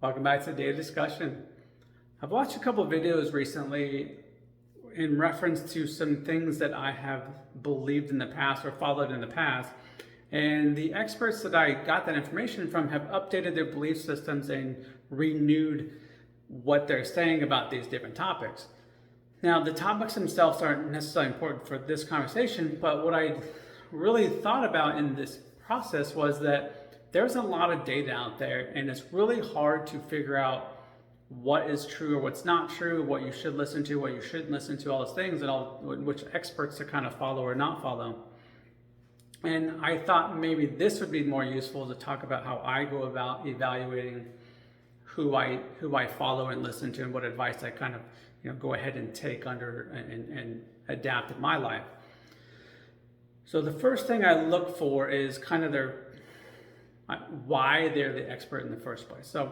Welcome back to Daily Discussion. I've watched a couple of videos recently in reference to some things that I have believed in the past or followed in the past. And the experts that I got that information from have updated their belief systems and renewed what they're saying about these different topics. Now, the topics themselves aren't necessarily important for this conversation, but what I really thought about in this process was that there's a lot of data out there, and it's really hard to figure out what is true or what's not true, what you should listen to, what you shouldn't listen to, all those things, and all which experts to kind of follow or not follow. And I thought maybe this would be more useful to talk about how I go about evaluating who I follow and listen to, and what advice I kind of go ahead and take under and adapt in my life. So the first thing I look for is kind of why they're the expert in the first place. So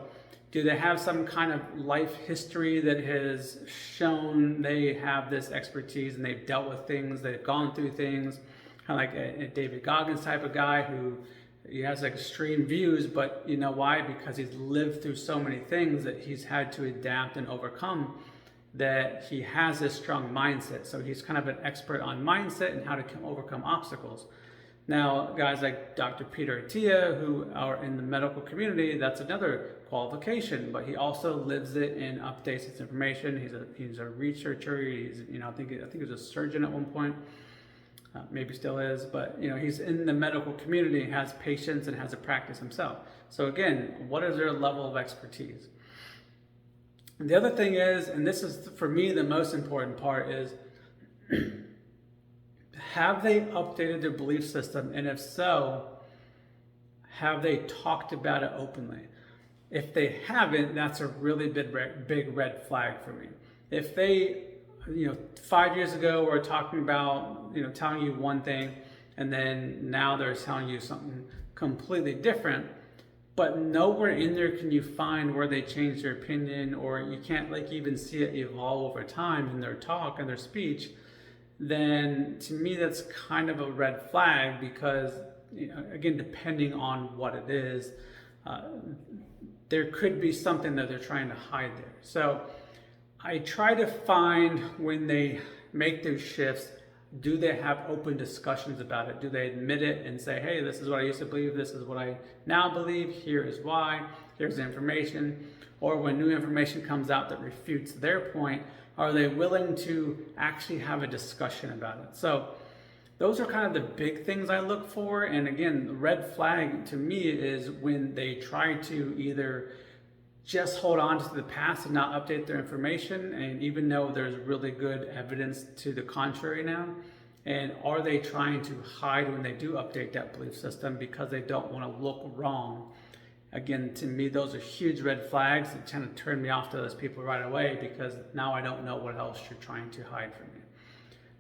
do they have some kind of life history that has shown they have this expertise and they've dealt with things, they've gone through things, kind of like a David Goggins type of guy who he has like extreme views, but you know why? Because he's lived through so many things that he's had to adapt and overcome, that he has this strong mindset. So he's kind of an expert on mindset and how to overcome obstacles. Now, guys like Dr. Peter Attia, who are in the medical community, that's another qualification, but he also lives it and updates its information. He's a researcher. He's, I think he was a surgeon at one point, maybe still is, but he's in the medical community, has patients, and has a practice himself. So again, what is their level of expertise? And the other thing is, and this is for me the most important part, is have they updated their belief system? And if so, have they talked about it openly? If they haven't, that's a really big red flag for me. If they, 5 years ago were talking about, telling you one thing, and then now they're telling you something completely different, but nowhere in there can you find where they changed their opinion, or you can't even see it evolve over time in their talk and their speech, then to me that's kind of a red flag, because again, depending on what it is, there could be something that they're trying to hide there. So I try to find, when they make those shifts, do they have open discussions about it? Do they admit it and say, hey, this is what I used to believe, this is what I now believe, here is why, here's the information? Or when new information comes out that refutes their point, are they willing to actually have a discussion about it? So those are kind of the big things I look for. And again, the red flag to me is when they try to either just hold on to the past and not update their information, and even though there's really good evidence to the contrary now, and are they trying to hide when they do update that belief system because they don't want to look wrong? Again, to me, those are huge red flags that kind of turn me off to those people right away, because now I don't know what else you're trying to hide from me.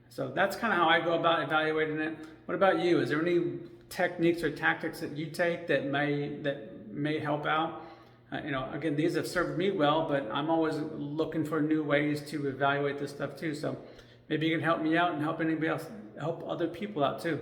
So that's kind of how I go about evaluating it. What about you? Is there any techniques or tactics that you take that may help out? Again, these have served me well, but I'm always looking for new ways to evaluate this stuff too. So maybe you can help me out and help anybody else, help other people out too.